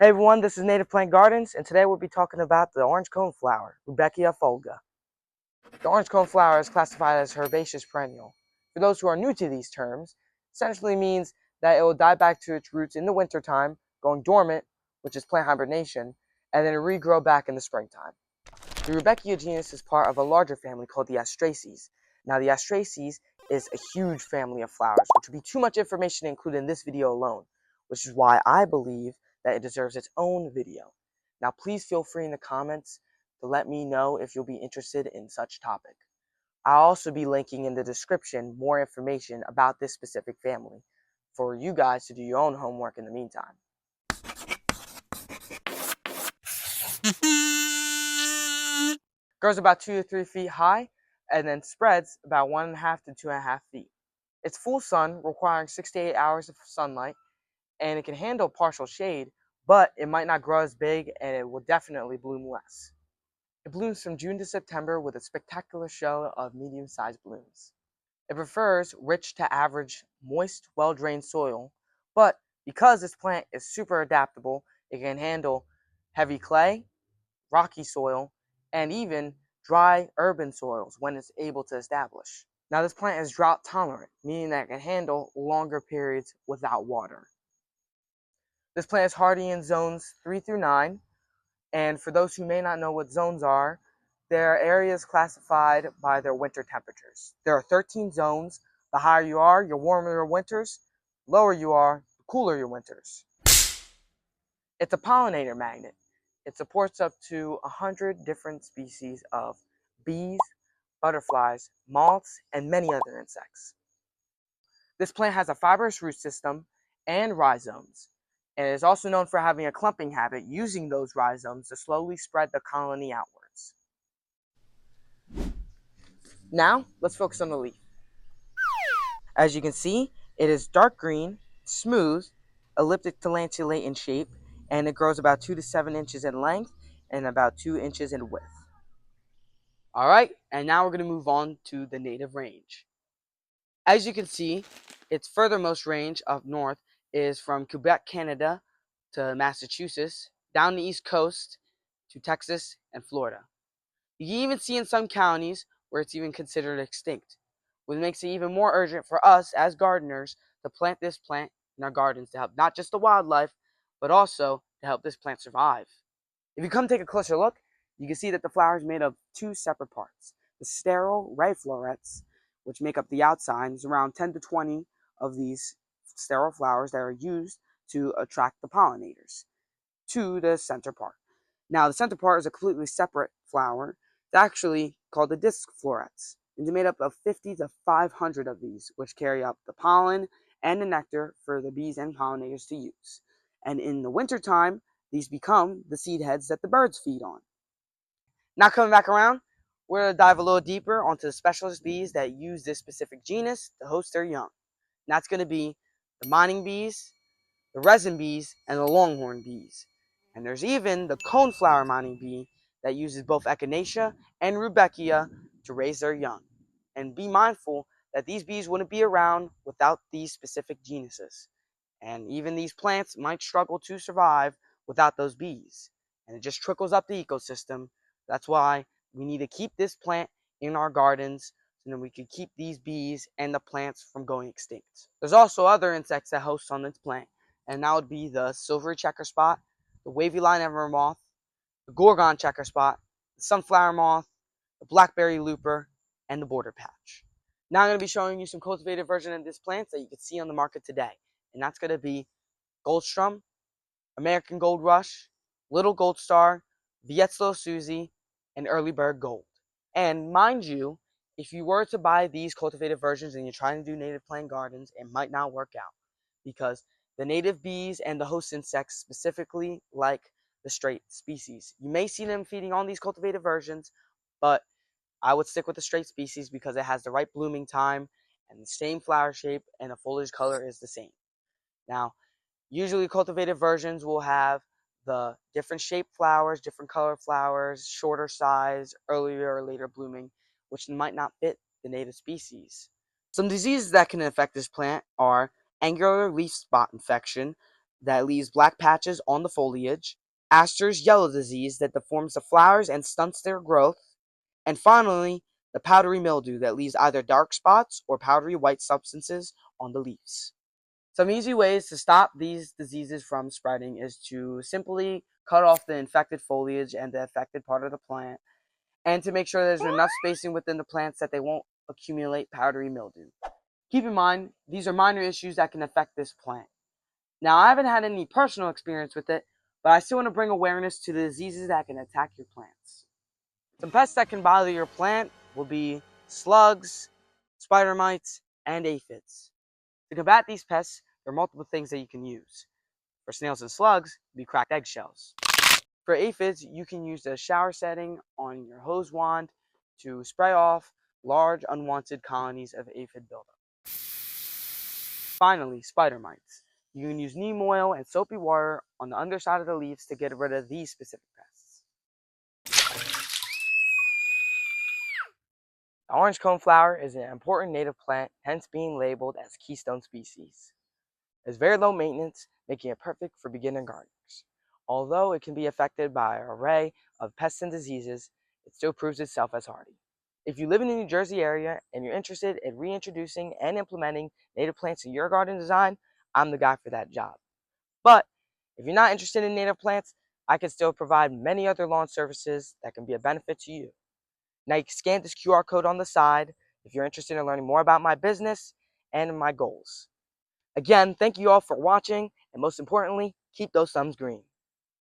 Hey everyone, this is Native Plant Gardens, and today we'll be talking about the orange coneflower, Rudbeckia fulga. The orange coneflower is classified as herbaceous perennial. For those who are new to these terms, essentially means that it will die back to its roots in the wintertime, going dormant, which is plant hibernation, and then regrow back in the springtime. The Rudbeckia genus is part of a larger family called the Astraceae. Now the Astraceae is a huge family of flowers, which would be too much information to include in this video alone, which is why I believe that it deserves its own video. Now please feel free in the comments to let me know if you'll be interested in such topic. I'll also be linking in the description more information about this specific family for you guys to do your own homework in the meantime. Grows about 2 to 3 feet high and then spreads about 1.5 to 2.5 feet. It's full sun, requiring 6 to 8 hours of sunlight, and it can handle partial shade, but it might not grow as big and it will definitely bloom less. It blooms from June to September with a spectacular show of medium-sized blooms. It prefers rich to average, moist, well-drained soil, but because this plant is super adaptable, it can handle heavy clay, rocky soil, and even dry urban soils when it's able to establish. Now this plant is drought tolerant, meaning that it can handle longer periods without water. This plant is hardy in zones 3 through 9, and for those who may not know what zones are, they're areas classified by their winter temperatures. There are 13 zones. The higher you are, the warmer your winters. Lower you are, the cooler your winters. It's a pollinator magnet. It supports up to 100 different species of bees, butterflies, moths, and many other insects. This plant has a fibrous root system and rhizomes, and it is also known for having a clumping habit, using those rhizomes to slowly spread the colony outwards. Now, let's focus on the leaf. As you can see, it is dark green, smooth, elliptic to lanceolate in shape, and it grows about 2 to 7 inches in length and about 2 inches in width. Alright, and now we're going to move on to the native range. As you can see, its furthermost range up north is from Quebec, Canada to Massachusetts, down the East Coast to Texas and Florida. You can even see in some counties where it's even considered extinct, which makes it even more urgent for us as gardeners to plant this plant in our gardens to help not just the wildlife, but also to help this plant survive. If you come take a closer look, you can see that the flower is made of 2 separate parts. The sterile ray florets, which make up the outside. There's around 10 to 20 of these sterile flowers that are used to attract the pollinators to the center part. Now, the center part is a completely separate flower. It's actually called the disc florets. It's made up of 50 to 500 of these, which carry up the pollen and the nectar for the bees and pollinators to use. And in the wintertime, these become the seed heads that the birds feed on. Now coming back around, we're going to dive a little deeper onto the specialist bees that use this specific genus to host their young. And that's going to be the mining bees, the resin bees, and the longhorn bees. And there's even the coneflower mining bee that uses both echinacea and rudbeckia to raise their young. And be mindful that these bees wouldn't be around without these specific genuses. And even these plants might struggle to survive without those bees. And it just trickles up the ecosystem. That's why we need to keep this plant in our gardens so that we can keep these bees and the plants from going extinct. There's also other insects that host on this plant, and that would be the silvery checker spot, the wavy line ever moth, the gorgon checker spot, the sunflower moth, the blackberry looper, and the border patch. Now I'm going to be showing you some cultivated version of this plant that you can see on the market today, and that's going to be Goldstrum, American Gold Rush, Little Gold Star, Vietzlo Susie, and Early Bird Gold. And mind you, if you were to buy these cultivated versions and you're trying to do native plant gardens, it might not work out because the native bees and the host insects specifically like the straight species. You may see them feeding on these cultivated versions, but I would stick with the straight species because it has the right blooming time and the same flower shape and the foliage color is the same. Now, usually cultivated versions will have the different shaped flowers, different color flowers, shorter size, earlier or later blooming, which might not fit the native species. Some diseases that can affect this plant are angular leaf spot infection, that leaves black patches on the foliage, Astor's yellow disease that deforms the flowers and stunts their growth, and finally, the powdery mildew that leaves either dark spots or powdery white substances on the leaves. Some easy ways to stop these diseases from spreading is to simply cut off the infected foliage and the affected part of the plant, and to make sure there's enough spacing within the plants that they won't accumulate powdery mildew. Keep in mind, these are minor issues that can affect this plant. Now, I haven't had any personal experience with it, but I still want to bring awareness to the diseases that can attack your plants. Some pests that can bother your plant will be slugs, spider mites, and aphids. To combat these pests, there are multiple things that you can use. For snails and slugs, it would be cracked eggshells. For aphids, you can use the shower setting on your hose wand to spray off large unwanted colonies of aphid buildup. Finally, spider mites. You can use neem oil and soapy water on the underside of the leaves to get rid of these specific pests. The orange coneflower is an important native plant, hence being labeled as keystone species. It's very low maintenance, making it perfect for beginner gardeners. Although it can be affected by an array of pests and diseases, it still proves itself as hardy. If you live in the New Jersey area and you're interested in reintroducing and implementing native plants in your garden design, I'm the guy for that job. But if you're not interested in native plants, I can still provide many other lawn services that can be a benefit to you. Now you can scan this QR code on the side if you're interested in learning more about my business and my goals. Again, thank you all for watching, and most importantly, keep those thumbs green.